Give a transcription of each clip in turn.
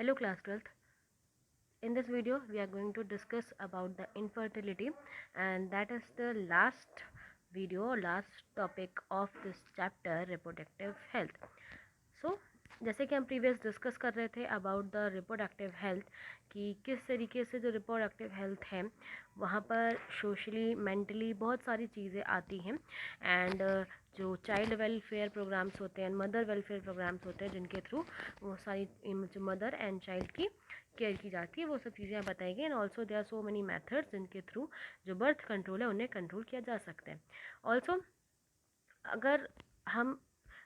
Hello class 12th. In this video we are going to discuss about the infertility, and that is the last video, last topic of this chapter, reproductive health. So जैसे कि हम previous discuss कर रहे थे about the reproductive health कि किस तरीके से जो रिप्रोडक्टिव हेल्थ है वहाँ पर सोशली मेंटली बहुत सारी चीज़ें आती हैं, एंड जो चाइल्ड वेलफेयर प्रोग्राम्स होते हैं, मदर वेलफेयर प्रोग्राम्स होते हैं, जिनके थ्रू वो सारी जो मदर एंड चाइल्ड की केयर की जाती है, वो सब चीज़ें बताई गई। And also there are so many methods जिनके थ्रू जो बर्थ कंट्रोल है उन्हें कंट्रोल किया जा सकता है। ऑल्सो अगर हम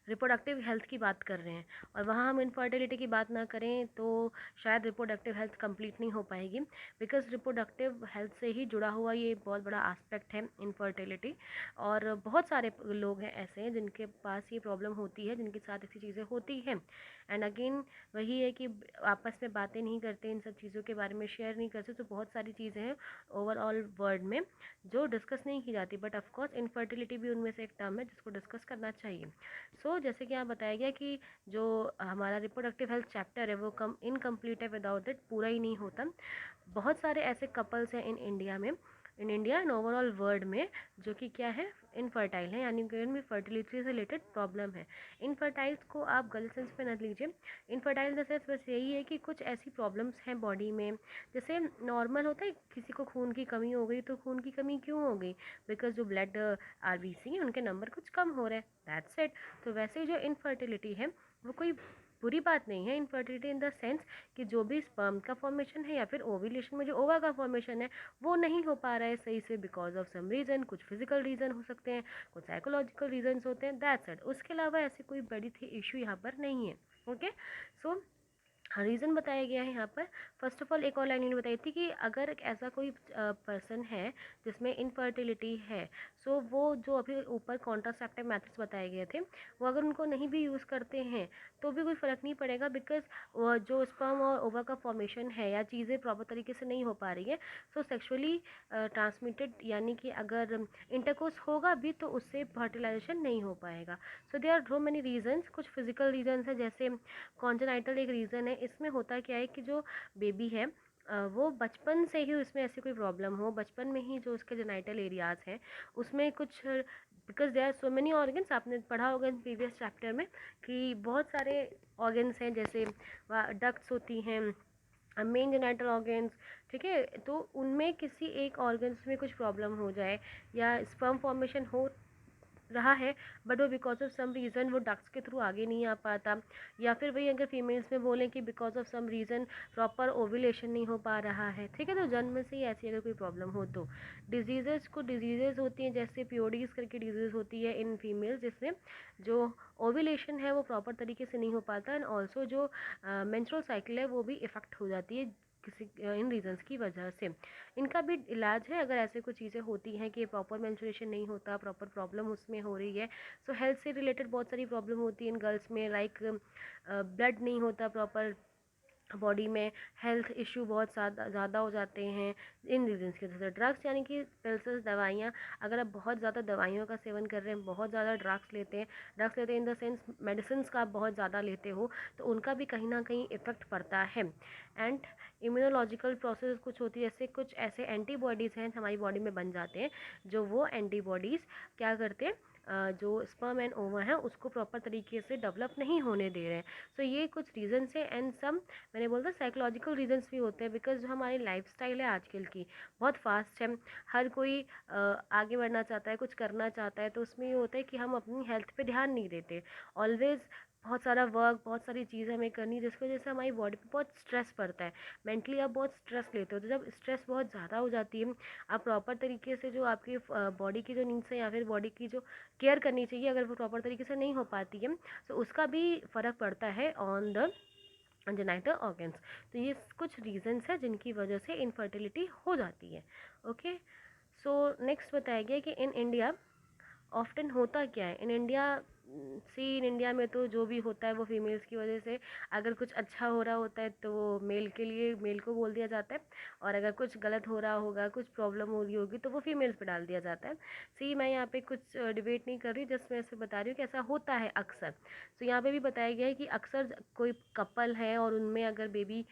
रिप्रोडक्टिव हेल्थ की बात कर रहे हैं और वहाँ हम इनफर्टिलिटी की बात ना करें तो शायद रिप्रोडक्टिव हेल्थ कंप्लीट नहीं हो पाएगी, बिकॉज रिप्रोडक्टिव हेल्थ से ही जुड़ा हुआ ये बहुत बड़ा एस्पेक्ट है इनफर्टिलिटी। और बहुत सारे लोग हैं ऐसे हैं जिनके पास ये प्रॉब्लम होती है, जिनके साथ ऐसी चीज़ें होती हैं। एंड अगेन वही है कि आपस में बातें नहीं करते, इन सब चीज़ों के बारे में शेयर नहीं करते, तो बहुत सारी चीज़ें हैं ओवरऑल वर्ल्ड में जो डिस्कस नहीं की जाती, बट ऑफकोर्स इनफर्टिलिटी भी उनमें से एक टर्म है जिसको डिस्कस करना चाहिए। जैसे कि यहाँ बताया गया कि जो हमारा रिप्रोडक्टिव हेल्थ चैप्टर है वो इनकम्प्लीट है, विदाउट इट पूरा ही नहीं होता। बहुत सारे ऐसे कपल्स हैं in India and overall world में जो कि क्या है, इनफर्टाइल है, यानी कि उनमें फर्टिलिटी से रिलेटेड प्रॉब्लम है। इनफर्टाइल्स को आप गलत सेंस पे न लीजिए। इनफर्टाइल जैसे बस यही है कि कुछ ऐसी प्रॉब्लम्स हैं बॉडी में, जैसे नॉर्मल होता है किसी को खून की कमी हो गई, तो खून की कमी क्यों हो गई, बिकॉज जो ब्लड आरबीसी है उनके नंबर कुछ कम हो रहे हैं, दैट्स इट। तो वैसे ही जो इनफर्टिलिटी है वो कोई बुरी बात नहीं है। इनफर्टिलिटी इन द सेंस कि जो भी स्पर्म का फॉर्मेशन है या फिर ओव्यूलेशन में जो ओवा का फॉर्मेशन है वो नहीं हो पा रहा है सही से, बिकॉज ऑफ सम रीज़न, कुछ फिजिकल रीज़न हो सकते हैं, कुछ साइकोलॉजिकल रीजंस होते हैं, दैट्स इट। उसके अलावा ऐसी कोई बड़ी थी इशू यहाँ पर नहीं है। ओके, सो रीज़न बताया गया है यहाँ पर। फर्स्ट ऑफ ऑल एक और लाइन इन्होंने बताई थी कि अगर एक ऐसा कोई पर्सन है जिसमें इनफर्टिलिटी है, सो वो जो अभी ऊपर कॉन्ट्रासेप्टिव मेथड्स बताए गए थे वो अगर उनको नहीं भी यूज़ करते हैं तो भी कोई फ़र्क नहीं पड़ेगा, बिकॉज जो स्पर्म और ओवा का फॉर्मेशन है या चीज़ें प्रॉपर तरीके से नहीं हो पा रही है, सो सेक्सुअली ट्रांसमिटेड, यानी कि अगर इंटरकोर्स होगा भी तो उससे फर्टिलाइजेशन नहीं हो पाएगा। So there are so many reasons. कुछ फिजिकल रीजंस है, जैसे कॉन्जेनाइटल एक रीज़न है। इसमें होता क्या है कि जो बेबी है वो बचपन से ही उसमें ऐसी कोई प्रॉब्लम हो, बचपन में ही जो उसके जेनाइटल एरियाज़ हैं उसमें कुछ, because there are so many organs, आपने पढ़ा होगा इन प्रीवियस चैप्टर में कि बहुत सारे ऑर्गन्स हैं, जैसे डक्ट्स होती हैं, मेन जेनाइटल ऑर्गन्स, ठीक है। तो उनमें किसी एक ऑर्गन्स में कुछ प्रॉब्लम हो जाए या स्पर्म फॉर्मेशन हो रहा है बट वो बिकॉज ऑफ सम रीज़न वो डक्ट्स के थ्रू आगे नहीं आ पाता, या फिर वही अगर फीमेल्स में बोलें कि because of some reason proper ovulation नहीं हो पा रहा है, ठीक है। तो जन्म से ही ऐसी अगर कोई प्रॉब्लम हो तो डिजीज़ होती हैं, जैसे पीओडीज करके डिजीज़ होती है इन फीमेल्स, जिसमें जो ओव्यूलेशन है वो प्रॉपर तरीके से नहीं हो पाता, एंड ऑल्सो जो मेंस्ट्रुअल साइकिल है वो भी इफ़ेक्ट हो जाती है किसी इन रीजंस की वजह से। इनका भी इलाज है अगर ऐसे कुछ चीज़ें होती हैं कि प्रॉपर मेंस्ट्रुएशन नहीं होता, प्रॉपर प्रॉब्लम उसमें हो रही है। सो हेल्थ से रिलेटेड बहुत सारी प्रॉब्लम होती है इन गर्ल्स में, लाइक ब्लड नहीं होता प्रॉपर बॉडी में, हेल्थ इशू बहुत ज़्यादा हो जाते हैं इन रीजंस की वजह से। ड्रग्स यानी कि पिल्स, दवाइयाँ, अगर आप बहुत ज़्यादा दवाइयों का सेवन कर रहे हैं, बहुत ज़्यादा ड्रग्स लेते हैं इन द सेंस मेडिसिन का आप बहुत ज़्यादा लेते हो, तो उनका भी कहीं ना कहीं इफ़ेक्ट पड़ता है। एंड इम्यूनोलॉजिकल प्रोसेस कुछ होती है, जैसे कुछ ऐसे एंटीबॉडीज़ हैं हमारी बॉडी में बन जाते हैं, जो वो एंटीबॉडीज़ क्या करते हैं, जो स्पर्म एंड ओवा है उसको प्रॉपर तरीके से डेवलप नहीं होने दे रहे हैं। सो ये कुछ रीजंस है, एंड सम मैंने बोलता साइकोलॉजिकल रीजंस भी होते हैं, बिकॉज जो हमारी लाइफस्टाइल है आजकल की बहुत फास्ट है, हर कोई आगे बढ़ना चाहता है, कुछ करना चाहता है, तो उसमें ये होता है कि हम अपनी हेल्थ पे ध्यान नहीं देते ऑलवेज। बहुत सारा वर्क, बहुत सारी चीज़ हमें करनी, जिसकी वजह से हमारी बॉडी पे बहुत स्ट्रेस पड़ता है, मेंटली आप बहुत स्ट्रेस लेते हो। तो जब स्ट्रेस बहुत ज़्यादा हो जाती है, आप प्रॉपर तरीके से जो आपकी बॉडी की जो नीड्स है या फिर बॉडी की जो केयर करनी चाहिए, अगर वो प्रॉपर तरीके से नहीं हो पाती है, तो उसका भी फ़र्क पड़ता है ऑन द जेनाइटल ऑर्गन्स। तो ये कुछ रीजंस है जिनकी वजह से इनफर्टिलिटी हो जाती है। ओके, सो नेक्स्ट बताया गया कि इन इंडिया ऑफ्टन होता क्या है in India. C in India में तो जो भी होता है वो फीमेल्स की वजह से, अगर कुछ अच्छा हो रहा होता है तो वो मेल के लिए मेल को बोल दिया जाता है, और अगर कुछ गलत हो रहा होगा, कुछ प्रॉब्लम हो रही होगी तो वो फीमेल्स पे डाल दिया जाता है। सी मैं यहाँ पे कुछ डिबेट नहीं कर रही, जस्ट मैं ऐसे बता रही हूँ कि ऐसा होता है अक्सर। तो यहाँ पे भी बताया गया है कि अक्सर कोई कपल है और उनमें अगर बेबी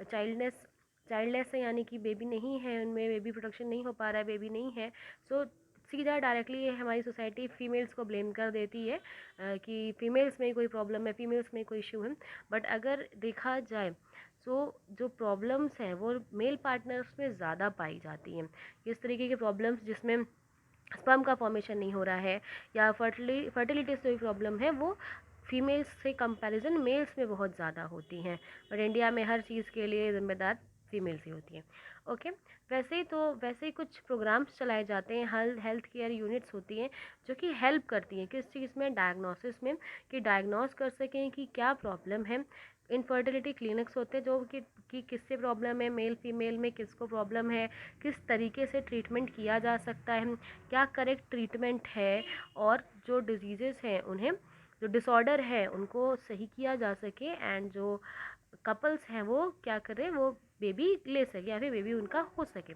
चाइल्डनेस चाइल्डलेस है, यानी कि बेबी नहीं है, उनमें बेबी प्रोडक्शन नहीं हो पा रहा है, बेबी नहीं है, सो सीधा डायरेक्टली हमारी सोसाइटी फीमेल्स को ब्लेम कर देती है कि फीमेल्स में कोई प्रॉब्लम है, फीमेल्स में कोई इशू है। बट अगर देखा जाए तो जो प्रॉब्लम्स हैं वो मेल पार्टनर्स में ज़्यादा पाई जाती हैं। किस तरीके की प्रॉब्लम्स, जिसमें स्पर्म का फॉर्मेशन नहीं हो रहा है या फर्टिलिटी से कोई प्रॉब्लम है, वो फीमेल्स से कंपैरिजन मेल्स में बहुत ज़्यादा होती हैं। बट इंडिया में हर चीज़ के लिए जिम्मेदार फीमेल्स ही होती हैं। ओके, वैसे ही कुछ प्रोग्राम्स चलाए जाते हैं, हेल्थ केयर यूनिट्स होती हैं जो कि हेल्प करती हैं किस चीज़ में, डायग्नोसिस में, कि डायग्नोस कर सकें कि क्या प्रॉब्लम है। इनफर्टिलिटी क्लिनिक्स होते हैं जो कि किससे प्रॉब्लम है, मेल फीमेल में किसको प्रॉब्लम है, किस तरीके से ट्रीटमेंट किया जा सकता है, क्या करेक्ट ट्रीटमेंट है, और जो डिजीज़ेस हैं उन्हें, जो डिसऑर्डर है उनको सही किया जा सके, एंड जो कपल्स हैं वो क्या करें, वो बेबी ले सके या फिर बेबी उनका हो सके।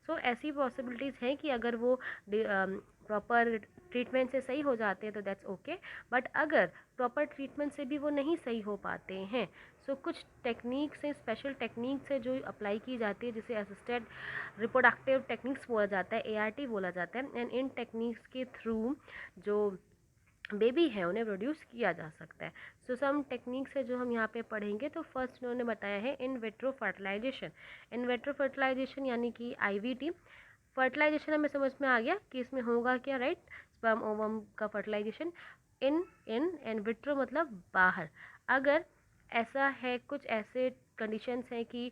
सो ऐसी पॉसिबिलिटीज़ हैं कि अगर वो प्रॉपर ट्रीटमेंट से सही हो जाते हैं तो दैट्स ओके। बट अगर प्रॉपर ट्रीटमेंट से भी वो नहीं सही हो पाते हैं, सो कुछ टेक्निक्स हैं, स्पेशल टेक्निक्स है जो अप्लाई की जाती है, जिसे असिस्टेड रिप्रोडक्टिव टेक्निक्स बोला जाता है, ART बोला जाता है। एंड इन टेक्निक्स के थ्रू जो बेबी है उन्हें प्रोड्यूस किया जा सकता है। सो सम टेक्निक्स है जो हम यहाँ पे पढ़ेंगे। तो फर्स्ट उन्होंने बताया है in vitro fertilisation. In vitro fertilisation यानी कि IVT फर्टिलाइजेशन, हमें समझ में आ गया कि इसमें होगा क्या, राइट, स्पर्म ओवम का fertilisation. In in and vitro मतलब बाहर। अगर ऐसा है, कुछ ऐसे कंडीशंस हैं कि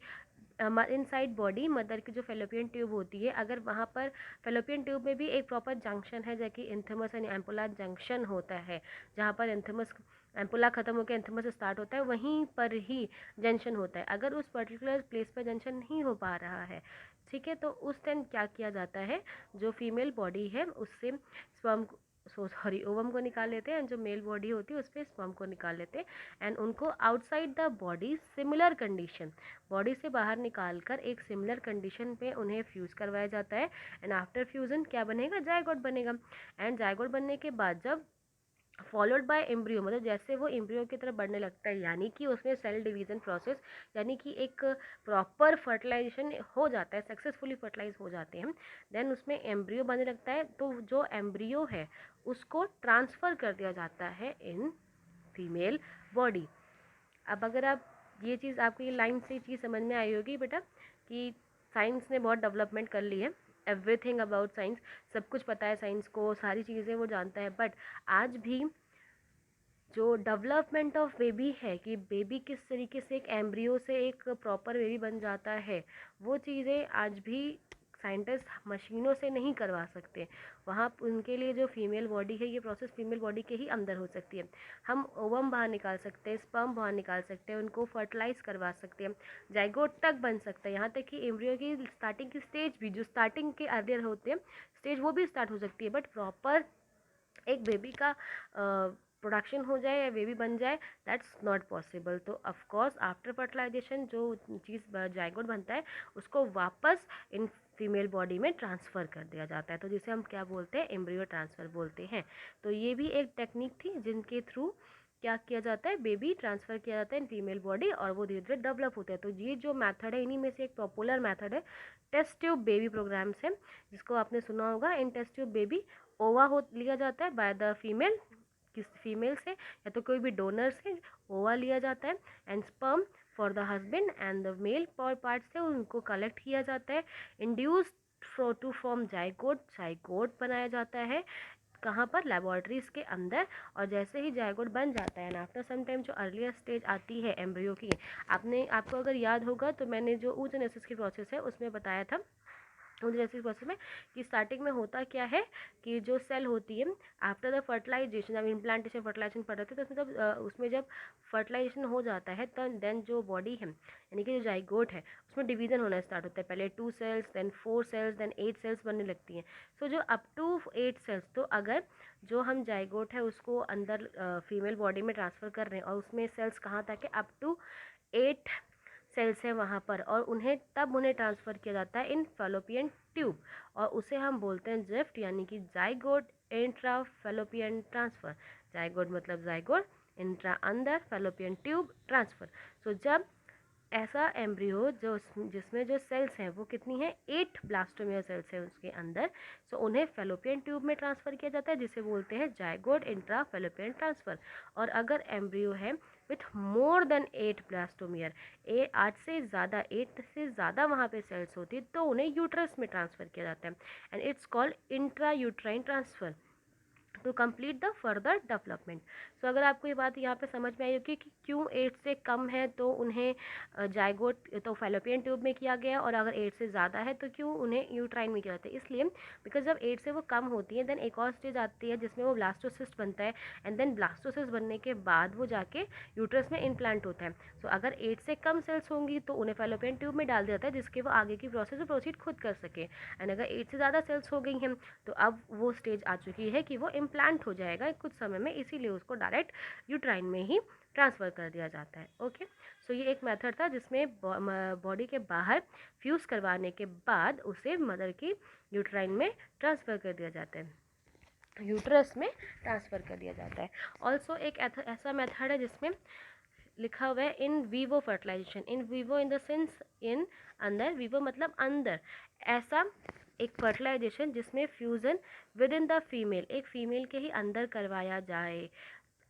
इनसाइड बॉडी मदर की जो फेलोपियन ट्यूब होती है, अगर वहाँ पर फेलोपियन ट्यूब में भी एक प्रॉपर जंक्शन है, जैसे एंथेमस एंड एम्पुला जंक्शन होता है, जहाँ पर एंथेमस एम्पुला खत्म होकर एंथेमस स्टार्ट होता है, वहीं पर ही जंक्शन होता है। अगर उस पर्टिकुलर प्लेस पर जंक्शन नहीं हो पा रहा है, ठीक है, तो उस टाइम क्या किया जाता है, जो फीमेल बॉडी है उससे स्पर्म सॉरी ओवम को निकाल लेते हैं, जो मेल बॉडी होती है उस पर स्पर्म को निकाल लेते हैं, एंड उनको outside the body similar condition, body से बाहर निकाल कर एक सिमिलर कंडीशन पे उन्हें फ्यूज़ करवाया जाता है। एंड आफ्टर फ्यूज़न क्या बनेगा, जायगोट बनेगा। एंड जायगोट बनने के बाद जब फॉलोड बाय एम्ब्रियो, मतलब जैसे वो एम्ब्रियो की तरफ बढ़ने लगता है, यानी कि उसमें सेल डिवीजन प्रोसेस, यानी कि एक प्रॉपर फर्टिलाइजेशन हो जाता है, सक्सेसफुली फर्टिलाइज हो जाते हैं, देन उसमें एम्ब्रियो बनने लगता है। तो जो एम्ब्रियो है उसको ट्रांसफ़र कर दिया जाता है इन फीमेल बॉडी। अब अगर आप ये चीज़, आपको ये लाइन से चीज़ समझ में आई होगी बेटा कि साइंस ने बहुत डेवलपमेंट कर ली है, एवरीथिंग अबाउट साइंस, सब कुछ पता है साइंस को, सारी चीज़ें वो जानता है। बट आज भी जो डेवलपमेंट ऑफ बेबी है, कि बेबी किस तरीके से एक एम्ब्रियो से एक प्रॉपर बेबी बन जाता है, वो चीज़ें आज भी साइंटिस्ट मशीनों से नहीं करवा सकते। वहाँ उनके लिए जो फीमेल बॉडी है, ये प्रोसेस फीमेल बॉडी के ही अंदर हो सकती है। हम ओवम बाहर निकाल सकते हैं, स्पर्म बाहर निकाल सकते हैं, उनको फर्टिलाइज करवा सकते हैं, जाइगोट तक बन सकता है, यहाँ तक कि एम्ब्रियो की स्टार्टिंग की स्टेज भी, जो स्टार्टिंग के अर्लियर होते हैं स्टेज, वो भी स्टार्ट हो सकती है। बट प्रॉपर एक बेबी का प्रोडक्शन हो जाए या बेबी बन जाए, दैट्स नॉट पॉसिबल। तो ऑफ कोर्स आफ्टर फर्टिलाइजेशन जो चीज़ जाइगोट बनता है उसको वापस इन फीमेल बॉडी में ट्रांसफ़र कर दिया जाता है, तो जिसे हम क्या बोलते हैं, एम्ब्रियो ट्रांसफ़र बोलते हैं। तो ये भी एक टेक्निक थी जिनके थ्रू क्या किया जाता है, बेबी ट्रांसफ़र किया जाता है इन फीमेल बॉडी, और वो धीरे धीरे डेवलप होते हैं। तो ये जो मेथड है, इन्हीं में से एक पॉपुलर मेथड है टेस्ट ट्यूब बेबी प्रोग्राम्स है, जिसको आपने सुना होगा। इन टेस्ट ट्यूब बेबी ओवा हो लिया जाता है बाय द फीमेल, किस फीमेल से या तो कोई भी डोनर से ओवा लिया जाता है, and sperm for the husband and the male part से उनको कलेक्ट किया जाता है, induce to form zygote, zygote बनाया जाता है कहाँ पर, लेबोरेटरीज के अंदर। और जैसे ही जाइगोट बन जाता है ना, आफ्टर सम टाइम जो अर्लियर स्टेज आती है एम्ब्रियो की, आपको अगर याद होगा तो मैंने जो oogenesis की प्रोसेस है उसमें बताया था जेनेसिस प्रोसेस में कि स्टार्टिंग में होता क्या है कि जो सेल होती है आफ्टर द फर्टिलाइजेशन, जब इम्प्लांटेशन फर्टिलाइजेशन पढ़ रहे थे तो उसमें जब उसमें जब फर्टिलाइजेशन हो जाता है तो देन जो बॉडी है यानी कि जो जाइगोट है उसमें डिवीजन होना स्टार्ट होता है। पहले 2 cells, then 4 cells, then 8 cells बनने लगती हैं। सो जो अप टू 8 सेल्स, तो अगर जो हम जाइगोट है उसको अंदर फीमेल बॉडी में ट्रांसफ़र कर रहे हैं और उसमें सेल्स कहाँ तक है, अप टू 8 सेल्स हैं वहाँ पर, और उन्हें ट्रांसफ़र किया जाता है इन फैलोपियन ट्यूब, और उसे हम बोलते हैं जिफ्ट यानी कि zygote intra fallopian transfer. Zygote मतलब जाइगोट, इंट्रा अंदर, फैलोपियन ट्यूब ट्रांसफ़र। सो जब ऐसा एम्ब्रियो जिसमें जो सेल्स हैं वो कितनी है, 8 ब्लास्टोमियर सेल्स हैं उसके अंदर, सो उन्हें फैलोपियन ट्यूब में ट्रांसफ़र किया जाता है जिसे बोलते हैं जाइगोट इंट्रा फैलोपियन ट्रांसफ़र। और अगर एम्ब्रियो है विथ मोर देन 8 ब्लास्टोमियर, 8 से ज़्यादा वहाँ पे सेल्स होती तो उन्हें यूट्रस में ट्रांसफ़र किया जाता है, and it's called intrauterine transfer to complete the further development. So अगर आपको ये बात यहाँ पे समझ में आई होगी कि क्यों 8 से कम है तो उन्हें जाइगोट तो फैलोपियन ट्यूब में किया गया, और अगर 8 से ज़्यादा है तो क्यों उन्हें यूट्राइन में किया जाता है, इसलिए बिकॉज जब 8 से वो कम होती है देन एक और स्टेज आती है जिसमें वो ब्लास्टोसिस्ट बनता है, एंड देन ब्लास्टोसिस्ट बनने के बाद वो जाके यूट्रस में इम्प्लांट होता है। सो अगर 8 से कम सेल्स होंगी तो उन्हें फैलोपियन ट्यूब में डाल दिया जाता है जिसके वो आगे की प्रोसेस प्रोसीड खुद कर सके, एंड अगर 8 से ज़्यादा सेल्स हो गई हैं तो अब वो स्टेज आ चुकी है कि वो इम्प्लांट हो जाएगा कुछ समय में, इसीलिए उसको डायरेक्ट यूट्राइन में ही ट्रांसफ़र कर दिया जाता है। ओके, सो ये एक मेथड था जिसमें बॉडी के बाहर फ्यूज़ करवाने के बाद उसे मदर की यूट्राइन में ट्रांसफ़र कर दिया जाता है, यूट्रस में ट्रांसफ़र कर दिया जाता है। ऑल्सो एक ऐसा मेथड है जिसमें लिखा हुआ है in vivo fertilisation. In vivo in the sense in अंदर, वीवो मतलब अंदर, ऐसा एक फर्टिलाइजेशन जिसमें fusion with in the female, एक फीमेल के ही अंदर करवाया जाए।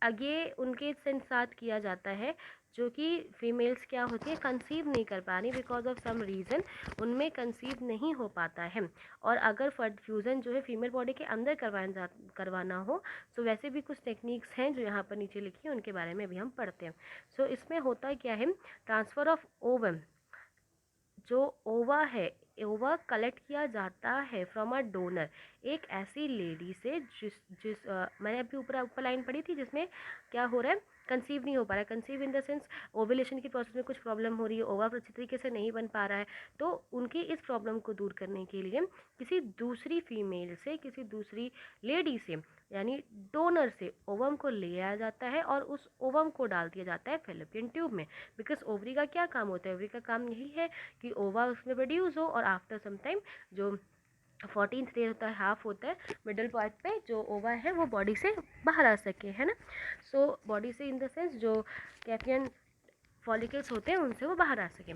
ये उनके साथ किया जाता है जो कि फीमेल्स क्या होती है, कंसीव नहीं कर पा रही बिकॉज ऑफ सम रीज़न, उनमें कंसीव नहीं हो पाता है। और अगर फ्यूज़न जो है फीमेल बॉडी के अंदर करवाना हो तो वैसे भी कुछ टेक्निक्स हैं जो यहाँ पर नीचे लिखी हैं, उनके बारे में अभी हम पढ़ते हैं। सो इसमें होता क्या है, ट्रांसफ़र ऑफ ओवम, जो ओवा है, ओवा कलेक्ट किया जाता है फ्रॉम अ डोनर, एक ऐसी लेडी से मैंने अभी ऊपर लाइन पढ़ी थी जिसमें क्या हो रहा है, कंसीव नहीं हो पा रहा है, conceive in the sense ovulation की प्रोसेस में कुछ प्रॉब्लम हो रही है, ओवा अच्छी तरीके से नहीं बन पा रहा है, तो उनकी इस प्रॉब्लम को दूर करने के लिए किसी दूसरी फीमेल से, किसी दूसरी लेडी से यानी डोनर से ओवम को ले आया जाता है और उस ओवम को डाल दिया जाता है फेलोपियन ट्यूब में। बिकॉज ओवरी का क्या काम होता है, ओवरी का काम यही है कि ओवा उसमें प्रोड्यूस हो और आफ्टर सम टाइम जो 14th डे होता है, हाफ होता है मिडल पार्ट पे, जो ओवा है वो बॉडी से बाहर आ सके, है ना। सो बॉडी से इन द सेंस जो कैपियन फॉलिकल्स होते हैं उनसे वो बाहर आ सकें।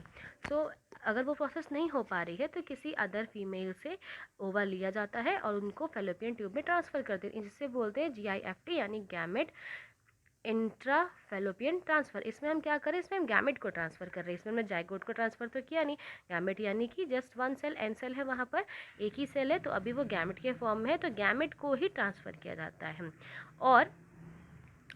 सो अगर वो प्रोसेस नहीं हो पा रही है तो किसी अदर फीमेल से ओवा लिया जाता है और उनको फेलोपियन ट्यूब में ट्रांसफ़र कर देते हैं, जिससे बोलते हैं GIFT यानी गैमेट इंट्रा फेलोपियन ट्रांसफ़र। इसमें हम क्या करें, इसमें हम गैमेट को ट्रांसफ़र कर रहे हैं, इसमें हमने जाइगोट को ट्रांसफ़र तो किया नहीं। गैमेट यानी कि just one cell, an cell है वहाँ पर, एक ही सेल है तो अभी वो गैमेट के फॉर्म में है, तो गैमेट को ही ट्रांसफ़र किया जाता है। और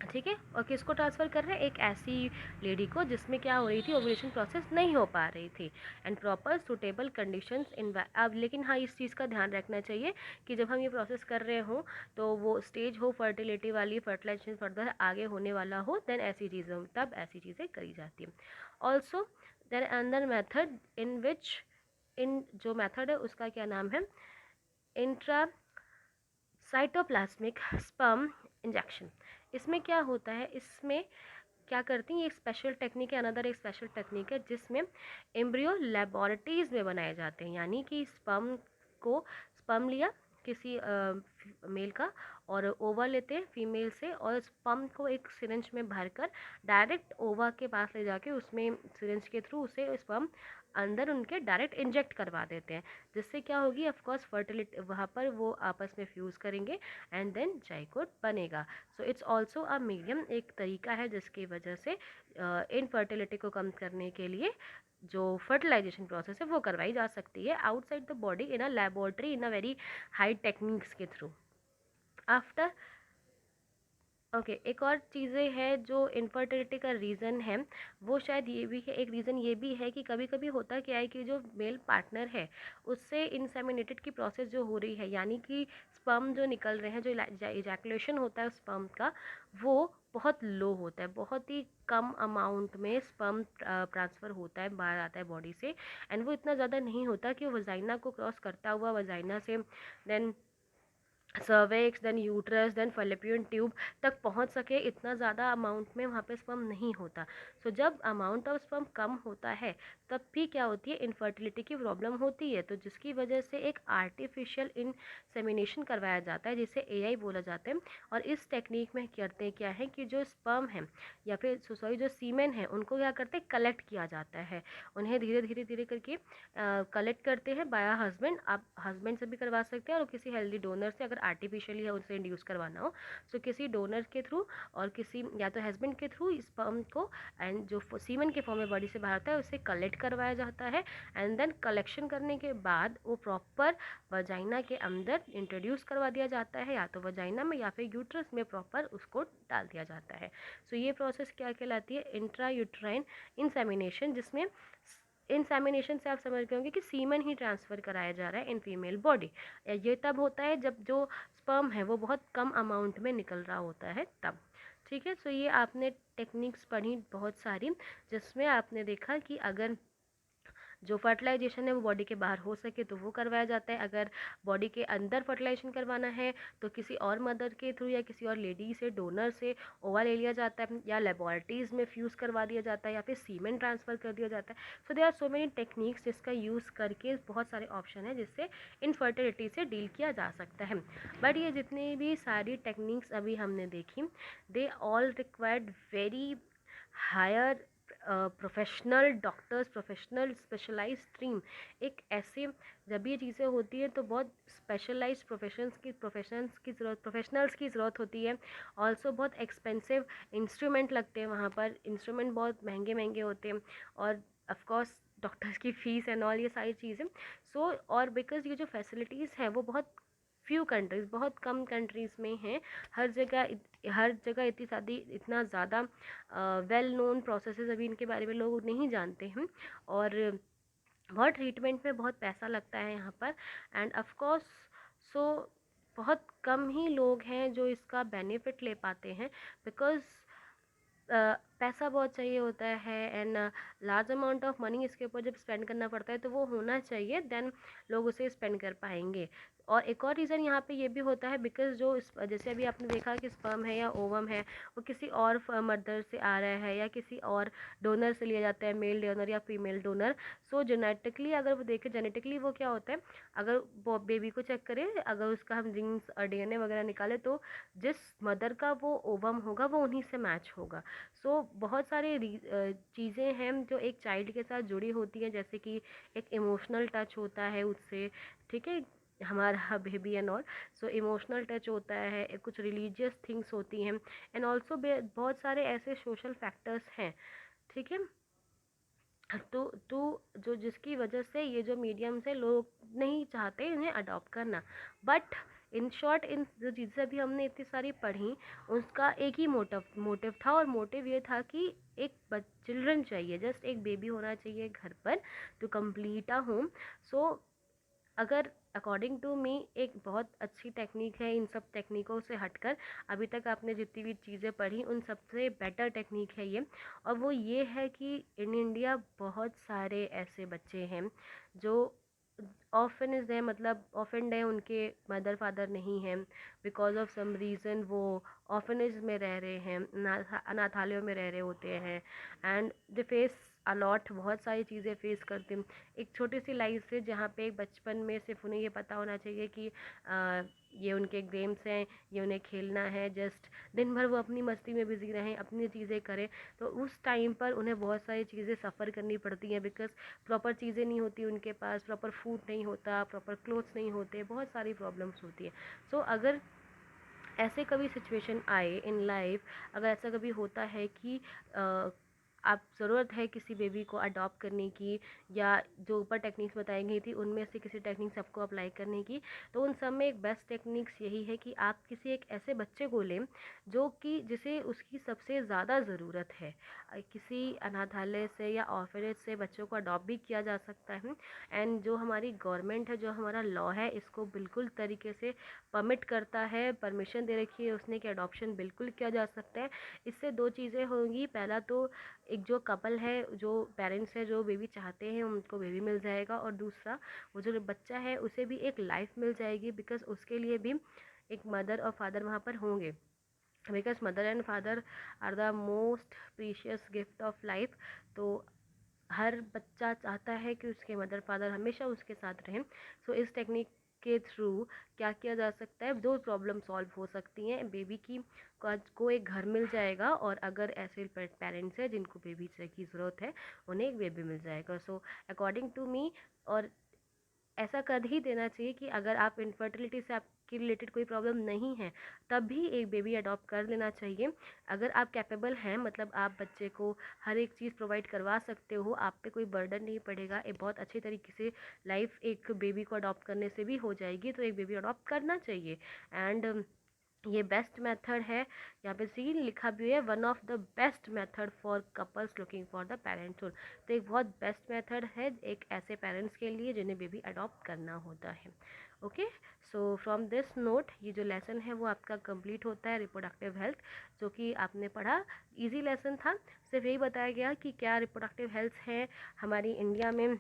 ठीक है, और किसको ट्रांसफ़र कर रहे हैं, एक ऐसी लेडी को जिसमें क्या हो रही थी, ओवुलेशन प्रोसेस नहीं हो पा रही थी, एंड प्रॉपर सूटेबल कंडीशंस इन। अब लेकिन हाँ, इस चीज़ का ध्यान रखना चाहिए कि जब हम ये प्रोसेस कर रहे हों तो वो स्टेज हो फर्टिलिटी वाली, फर्टिलाइजेशन फर्दर आगे होने वाला हो, देन ऐसी चीज़ें, तब ऐसी चीज़ें करी जाती हैं। Also then another method in which, in जो मेथड है उसका क्या नाम है, इंट्रा साइटोप्लाज्मिक स्पर्म इंजेक्शन। इसमें क्या होता है, इसमें क्या करती हैं, ये एक स्पेशल टेक्निक है, अनदर एक स्पेशल टेक्निक है जिसमें एम्ब्रियो लेबोरेटरीज़ में बनाए जाते हैं। यानी कि स्पर्म लिया किसी मेल का और ओवा लेते हैं फीमेल से, और स्पर्म को एक सिरिंज में भरकर डायरेक्ट ओवा के पास ले जाके उसमें सिरिंज के थ्रू उसे स्पर्म अंदर उनके डायरेक्ट इंजेक्ट करवा देते हैं, जिससे क्या होगी, ऑफ कोर्स फर्टिलिटी वहाँ पर वो आपस में फ्यूज़ करेंगे एंड देन जाइगोट बनेगा। So it's also a medium, एक तरीका है जिसकी वजह से इनफर्टिलिटी को कम करने के लिए जो फर्टिलाइजेशन प्रोसेस है वो करवाई जा सकती है outside the body in a laboratory in a very high techniques के थ्रू। आफ्टर ओके एक और चीज़ें हैं जो इनफर्टिलिटी का रीज़न है, वो शायद ये भी है, एक रीज़न ये भी है कि कभी-कभी होता क्या है कि जो मेल पार्टनर है, उससे इंसेमिनेटेड की प्रोसेस जो हो रही है, यानी कि स्पर्म जो निकल रहे हैं, जो इजैकुलेशन होता है स्पर्म का, वो बहुत लो होता है, बहुत ही कम अमाउंट में स्पर्म ट्रांसफ़र होता है, बाहर आता है बॉडी से, एंड वो इतना ज़्यादा नहीं होता कि वो वजाइना को क्रॉस करता हुआ वजाइना से then cervix then uterus then fallopian tube तक पहुंच सके, इतना ज़्यादा अमाउंट में वहाँ पे स्पर्म नहीं होता। सो जब अमाउंट ऑफ स्पर्म कम होता है तब भी क्या होती है, इनफर्टिलिटी की प्रॉब्लम होती है, तो जिसकी वजह से एक आर्टिफिशियल इंसेमिनेशन करवाया जाता है जिसे एआई बोला जाता है। और इस टेक्निक में करते क्या है कि जो स्पर्म है या फिर सॉरी जो सीमेन है उनको क्या करते हैं, कलेक्ट किया जाता है, उन्हें धीरे धीरे धीरे करके कलेक्ट करते हैं बाय हस्बैंड। आप हस्बैंड से भी करवा सकते हैं और किसी हेल्दी डोनर से, अगर आर्टिफिशियली है उनसे इंड्यूस करवाना हो, सो किसी डोनर के थ्रू और किसी या तो हस्बैंड के थ्रू स्पर्म को एंड जो सीमन के फॉर्म में बॉडी से बाहर आता है उसे कलेक्ट करवाया जाता है। एंड देन कलेक्शन करने के बाद वो प्रॉपर वजाइना के अंदर इंट्रोड्यूस करवा दिया जाता है, या तो वजाइना में या फिर यूट्रस में प्रॉपर उसको डाल दिया जाता है। सो ये प्रोसेस क्या कहलाती है, इंट्रा यूट्राइन इंसेमिनेशन, जिसमें इंसेमिनेशन से आप समझ गए होंगे कि सीमन ही ट्रांसफ़र कराया जा रहा है इन फीमेल बॉडी। ये तब होता है जब जो स्पर्म है वो बहुत कम अमाउंट में निकल रहा होता है तब। ठीक है, सो ये आपने टेक्निक्स पढ़ी बहुत सारी, जिसमें आपने देखा कि अगर जो फर्टिलाइजेशन है वो बॉडी के बाहर हो सके तो वो करवाया जाता है, अगर बॉडी के अंदर फर्टिलाइजेशन करवाना है तो किसी और मदर के थ्रू या किसी और लेडी से, डोनर से ओवा ले लिया जाता है, या लेबोरेटरीज में फ्यूज़ करवा दिया जाता है, या फिर सीमेंट ट्रांसफ़र कर दिया जाता है। So they are so many techniques जिसका यूज़ करके बहुत सारे ऑप्शन है जिससे इनफर्टिलिटी से डील किया जा सकता है। बट ये जितनी भी सारी टेक्निक्स अभी हमने देखी, they all required very higher professional doctors, professional specialised stream. एक ऐसे जब ये चीज़ें होती हैं तो बहुत स्पेशलाइज्ड प्रोफेशनल्स की ज़रूरत होती है। ऑल्सो बहुत एक्सपेंसिव इंस्ट्रूमेंट लगते हैं वहाँ पर, इंस्ट्रूमेंट बहुत महंगे महंगे होते हैं, और ऑफकोर्स डॉक्टर्स की फ़ीस एंड ऑल ये सारी चीज़ें। सो और बिकॉज ये जो फैसिलिटीज़ हैं वो बहुत फ्यू कंट्रीज़, बहुत कम कंट्रीज़ में हैं, हर जगह इतना ज़्यादा वेल नोन प्रोसेसेस अभी इनके बारे में लोग नहीं जानते हैं, और बहुत ट्रीटमेंट में बहुत पैसा लगता है यहाँ पर, एंड ऑफ कोर्स सो बहुत कम ही लोग हैं जो इसका बेनिफिट ले पाते हैं, बिकॉज़ पैसा बहुत चाहिए होता है, and large amount of money इसके ऊपर जब स्पेंड करना पड़ता है तो वो होना चाहिए, देन लोग उसे स्पेंड कर पाएंगे। और एक और रीज़न यहाँ पे ये भी होता है, बिकॉज जो जैसे अभी आपने देखा कि स्पर्म है या ओवम है वो किसी और मदर से आ रहा है या किसी और डोनर से लिया जाता है, मेल डोनर या फीमेल डोनर। सो जेनेटिकली अगर वो देखें, जेनेटिकली वो क्या होता है, अगर वो बेबी को चेक करें, अगर उसका हम जीन्स और डीएनए वगैरह निकालें तो जिस मदर का वो ओवम होगा वो उन्हीं से मैच होगा। सो बहुत सारे चीज़ें हैं जो एक चाइल्ड के साथ जुड़ी होती हैं, जैसे कि एक इमोशनल टच होता है उससे, ठीक है, हमारा baby and all. So emotional touch होता है, कुछ रिलीजियस थिंग्स होती हैं, एंड ऑल्सो बहुत सारे ऐसे सोशल फैक्टर्स हैं, ठीक है। तो जो जिसकी वजह से ये जो मीडियम से लोग नहीं चाहते इन्हें अडॉप्ट करना। बट इन शॉर्ट इन जो चीज़ें अभी हमने इतनी सारी पढ़ी, उसका एक ही मोटिव था, और मोटिव ये था कि एक चिल्ड्रन चाहिए, जस्ट एक बेबी होना चाहिए घर पर टू कंप्लीट अ होम। सो अगर अकॉर्डिंग टू मी एक बहुत अच्छी टेक्निक है इन सब टेक्निकों से हटकर, अभी तक आपने जितनी भी चीज़ें पढ़ी उन सबसे बेटर टेक्निक है ये। और वो ये है कि इन इंडिया बहुत सारे ऐसे बच्चे हैं जो ऑर्फनेज है, मतलब ऑर्फेंड है, उनके मदर फादर नहीं हैं, बिकॉज ऑफ सम रीज़न वो ऑर्फनेज में रह रहे हैं, अनाथालयों में रह रहे होते हैं, एंड दे फेस अलॉट, बहुत सारी चीज़ें फेस करते हैं। एक छोटी सी लाइफ से जहाँ पे बचपन में सिर्फ उन्हें ये पता होना चाहिए कि ये उनके गेम्स हैं, ये उन्हें खेलना है, जस्ट दिन भर वो अपनी मस्ती में बिजी रहें, अपनी चीज़ें करें, तो उस टाइम पर उन्हें बहुत सारी चीज़ें सफ़र करनी पड़ती हैं, बिकॉज प्रॉपर चीज़ें नहीं होती उनके पास, प्रॉपर फूड नहीं होता, प्रॉपर क्लोथ्स नहीं होते, बहुत सारी प्रॉब्लम्स होती हैं। सो अगर ऐसे कभी सिचुएशन आए इन लाइफ, अगर ऐसा कभी होता है कि आप ज़रूरत है किसी बेबी को अडॉप्ट करने की, या जो ऊपर टेक्निक्स बताई गई थी उनमें से किसी टेक्निक्स आपको अप्लाई करने की, तो उन सब में एक बेस्ट टेक्निक्स यही है कि आप किसी एक ऐसे बच्चे को लें जो कि जिसे उसकी सबसे ज़्यादा ज़रूरत है। किसी अनाथालय से या ऑर्फनेज से बच्चों को अडॉप्ट भी किया जा सकता है। एंड जो हमारी गवर्नमेंट है, जो हमारा लॉ है, इसको बिल्कुल तरीके से परमिट करता है, परमिशन दे रखी है उसने कि अडॉप्शन बिल्कुल किया जा सकता है। इससे दो चीज़ें होंगी, पहला तो एक जो कपल है, जो पेरेंट्स है, जो बेबी चाहते हैं उनको बेबी मिल जाएगा, और दूसरा वो जो बच्चा है उसे भी एक लाइफ मिल जाएगी, बिकॉज उसके लिए भी एक मदर और फादर वहाँ पर होंगे, because mother and father are the most precious gift of life. तो हर बच्चा चाहता है कि उसके मदर फादर हमेशा उसके साथ रहें। सो इस टेक्निक के थ्रू क्या किया जा सकता है, दो प्रॉब्लम सॉल्व हो सकती हैं। बेबी की को एक घर मिल जाएगा, और अगर ऐसे पेरेंट्स हैं जिनको बेबी की ज़रूरत है उन्हें एक बेबी मिल जाएगा। सो अकॉर्डिंग टू मी, और ऐसा कर ही देना चाहिए कि अगर आप इनफर्टिलिटी से आपकी रिलेटेड कोई प्रॉब्लम नहीं है तब भी एक बेबी अडॉप्ट कर लेना चाहिए। अगर आप कैपेबल हैं, मतलब आप बच्चे को हर एक चीज़ प्रोवाइड करवा सकते हो, आप पे कोई बर्डन नहीं पड़ेगा, एक बहुत अच्छी तरीके से लाइफ एक बेबी को अडॉप्ट करने से भी हो जाएगी, तो एक बेबी अडॉप्ट करना चाहिए। एंड ये बेस्ट मेथड है, यहाँ पे सी लिखा भी है, one of the best method for couples looking for the parenthood. तो एक बहुत बेस्ट मेथड है एक ऐसे पेरेंट्स के लिए जिन्हें बेबी अडॉप्ट करना होता है। Okay, so from this note ये जो लेसन है वो आपका कंप्लीट होता है, रिप्रोडक्टिव हेल्थ, जो कि आपने पढ़ा। इजी लेसन था, सिर्फ यही बताया गया कि क्या रिप्रोडक्टिव हेल्थ है हमारी इंडिया में,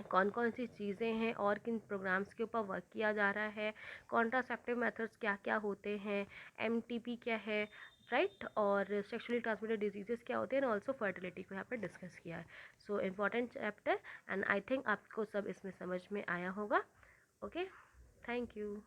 कौन कौन सी चीज़ें हैं और किन प्रोग्राम्स के ऊपर वर्क किया जा रहा है, कॉन्ट्रासेप्टिव मेथड्स क्या क्या होते हैं, एमटीपी क्या है, राइट, और सेक्सुअली ट्रांसमिटेड डिजीजेस क्या होते हैं, और ऑल्सो फर्टिलिटी को यहाँ पे डिस्कस किया है। So important chapter, and I think आपको सब इसमें समझ में आया होगा। Okay, thank you.